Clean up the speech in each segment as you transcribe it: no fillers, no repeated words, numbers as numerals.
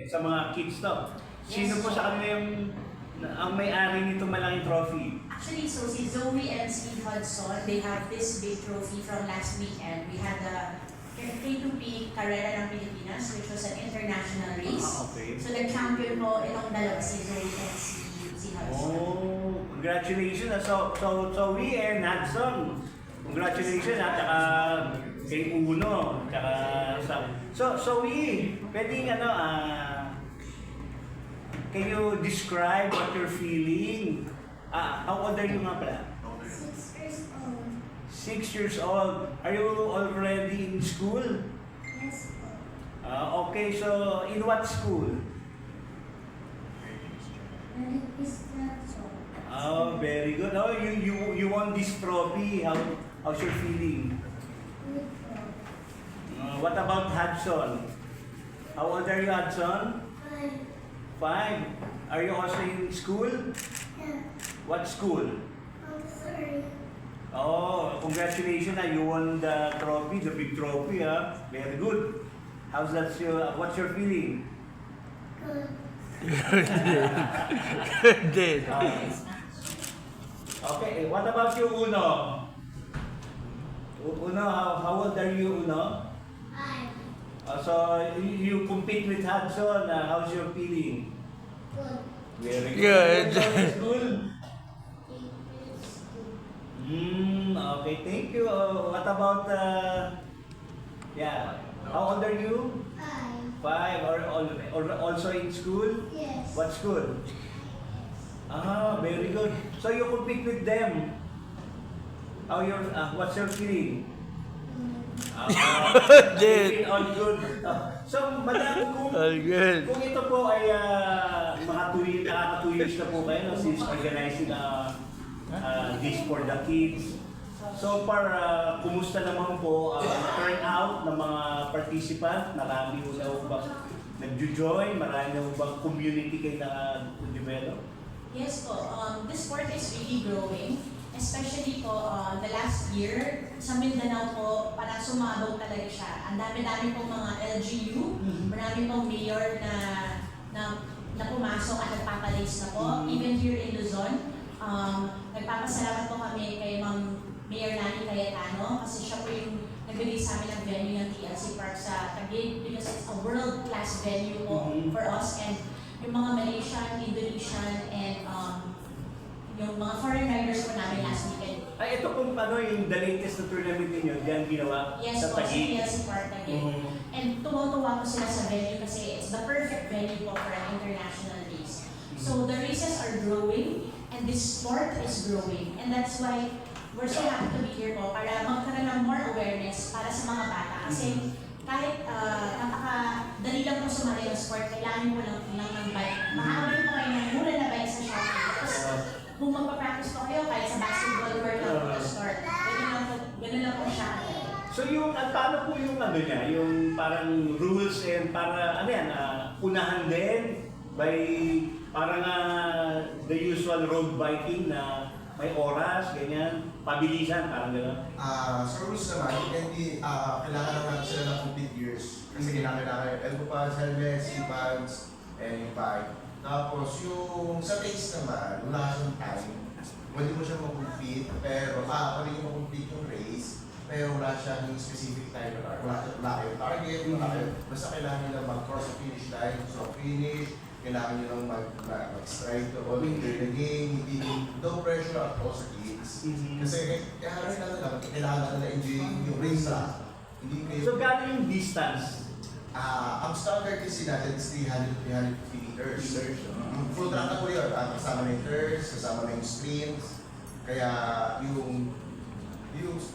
Sa mga kids to. Sino po sa kanila yung ang may-ari nito malaking trophy? Actually, so si Zoe and Steve Hudson, they have this big trophy from last weekend. We had the K2P Carrera ng Pilipinas, which was an international race. Okay. So the champion po, itong dalawa, si Zoe and si Hudson. Oh, congratulations. So we and Hudson. Congratulations at saka kay Uno, tsaka so we, pwedeng can you describe what you're feeling? How old are you nga pala? 6 years old. 6 years old. Are you already in school? Yes po. Okay, so in what school? Oh, very good. Oh, you won this trophy. How's your feeling? Good po. What about Hudson? How old are you, Hudson? 5. 5. Are you also in school? Yeah. What school? I'm sorry. Oh, congratulations! You won the trophy, the big trophy. Very good. What's your feeling? Good. Dead. Okay. What about you, Uno? Uno, how old are you, Uno? 5. So you compete with Hudson. How's your feeling? Good. Very Good. School. Okay, thank you. What about how old are you? 5. 5 or also in school? Yes. What school? Very good. So you compete with them. What's your feeling? Good. All good. So, madam, All good. kung ito po ay mga 2 years na po kayo no, since organizing this for the kids. So far, kumusta naman po turnout ng mga participant? Marami po na ba nag-join? Marami na bang community kayo na develop? Yes po, this sport is really growing. Especially po, the last year, sa Mindanao po, parang sumabog talaga siya. Ang dami-dami pong mga LGU, marami pong mayor na pumasok at nagpapalace na po. Even here in Luzon, nagpapasalamat po kami kay Ma'am Mayor Nani Cayetano kasi siya po yung nagbigay sa amin ng venue ng TLC Park sa Taguig because it's a world-class venue po for us. And yung mga Malaysian, Indonesian, and yung mga foreign riders po namin last weekend. Ito kung paano yung the latest na tournament ninyo, diyan ginawa Yes sa po, sa Taguig. TLC Park Taguig. And tumutuwa po sila sa venue kasi it's the perfect venue po for an international race. So the races are growing and this sport is growing. And that's why we're so happy to be here po para magkaroon ng more awareness para sa mga bata. Kasi kahit napakadali lang po sumali ng sport, kailangan mo lang ng bike. Makakabili po kayo ng mura na bike sa Shopee. Tapos kung magpa-practice po kayo kahit sa basketball court lang po sa store. Ganun lang po siya. So yung, paano po yung niya, yung parang rules and para, unahan din by parang the usual road biking na may oras, ganyan, pabilisan, parang gano'n. Sa rules naman, hindi, kailangan naman sila ng complete years. Kasi kailangan elbow pads, helmet, seatbelts, and yung bike. Tapos yung sa race naman, wala siyang time. Pwede mo siya mag-compete, pero pwede mo mag-compete yung race, pero wala siyang specific time. Wala kayong target, wala kayong, basta kailangan nila mag-cross the finish line, so finish, kailangan nyo lang mag-strike doon, enjoy the game, hindi no pressure at all sa kids. Kasi harapin natin lang, kailangan nila enjoy yung race lang. Hindi kayo... So gano'n yung distance? Ang standard kasi natin is 300-350 meters. Full track na po yun, kasama na yung turns, kasama na yung sprints. Kaya yung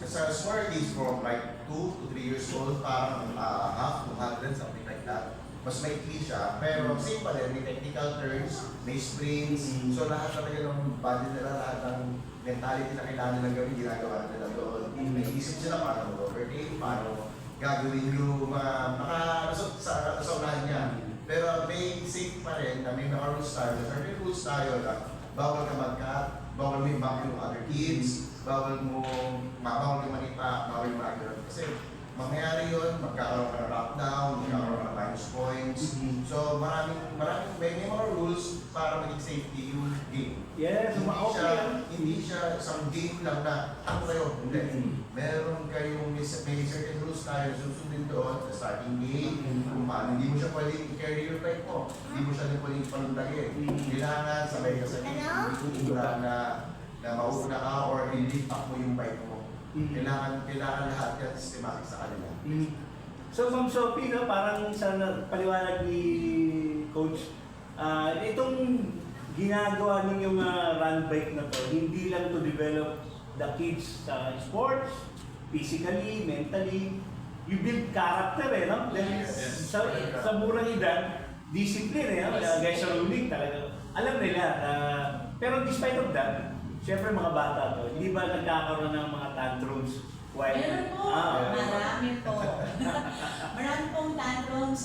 sa smart kids from like 2 to 3 years old, parang half, 200, something like that. Mas maikli siya, pero same pa rin, may technical turns, may sprints, so lahat talaga ng body nila, lahat ng mentality na kailangan nilang gawin, ginagawa nila doon. May-isip sila paano mag-overtake, paano gagawin yung makaresult sa unahan niya. Pero may safe pa rin na may naka-rules tayo, may rules tayo na bawal ka mag-cut, bawal mo i-back yung other kids, bawal ka manita, bawal mo mag-gano'n. Kasi mangyayari yun, magkakaroon ka ng knockdown, magkakaroon ka ng minus points. So may mga rules para maging safety yung game. Yes, Hindi siya isang game lang na ako kayo. Hindi. Meron kayong may certain rules tayo susundin doon sa starting game. Kung paano, hindi mo siya pwedeng carry your bike mo. Hindi mo siya din pwedeng palundagin. Kailangan sabay ka sa game. Hindi mo na mauna ka or i-lift up mo yung bike mo. Kailangan lahat yan systematic sa kanila. So, Ma'am Sophie, no, parang sa paliwanag ni Coach, itong ginagawa ninyong run bike na to, hindi lang to develop the kids sa sports, physically, mentally, you build character no? Then, Yes. sa murang edad, discipline guys sa ruling talaga. Alam nila, pero despite of that, siyempre mga bata to, hindi ba nagkakaroon ng mga tantrums? Meron po, marami po. Marami pong tantrums,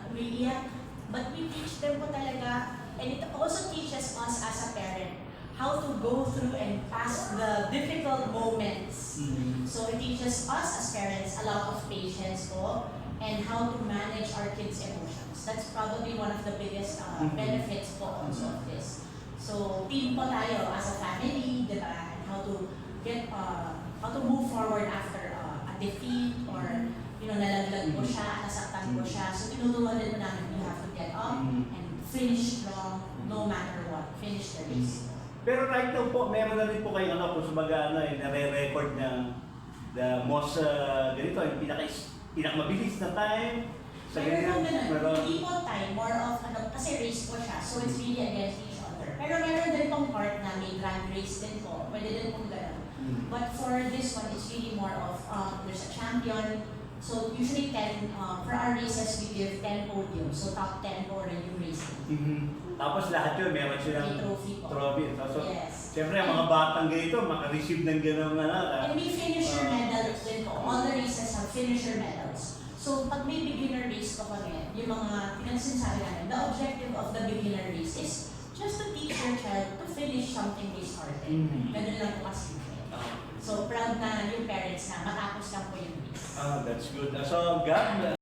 umiiyak, but we teach them po talaga, and it also teaches us as a parent how to go through and pass the difficult moments. So it teaches us as parents a lot of patience po, and how to manage our kids' emotions. That's probably one of the biggest benefits po also of this. So, team po tayo as a family, di ba? And how to get, how to move forward after a defeat or, nalaglag po siya, nasaktan po siya. So, tinuturuan din po namin, you have to get up and finish strong no matter what. Finish the race. Pero right now po, meron na rin po kayo kung sumaga nare-record ng the most, ganito, yung pinakamabilis na time. Meron po ganun. Hindi po time, more of, kasi race po siya. So, it's really against each other. Pero meron din pong part na may grand race din po. Pwede din pong ganun. But for this one, it's really more of, there's a champion. So usually 10, for our races, we give 10 podiums. So top 10 po rin yung racing. Tapos lahat yun, meron silang May trophy po. trophy. So, Yes. siyempre, ang mga batang ganito, makareceive ng gano'n And may finisher medals din po. All the races have finisher medals. So pag may beginner race po kami, yung mga pinagsinsabi namin, the objective of the beginner race is just to teach your child to finish something they started. Ganun lang po kasi. So proud na yung parents na matapos lang po yung race. That's good. So, Gab,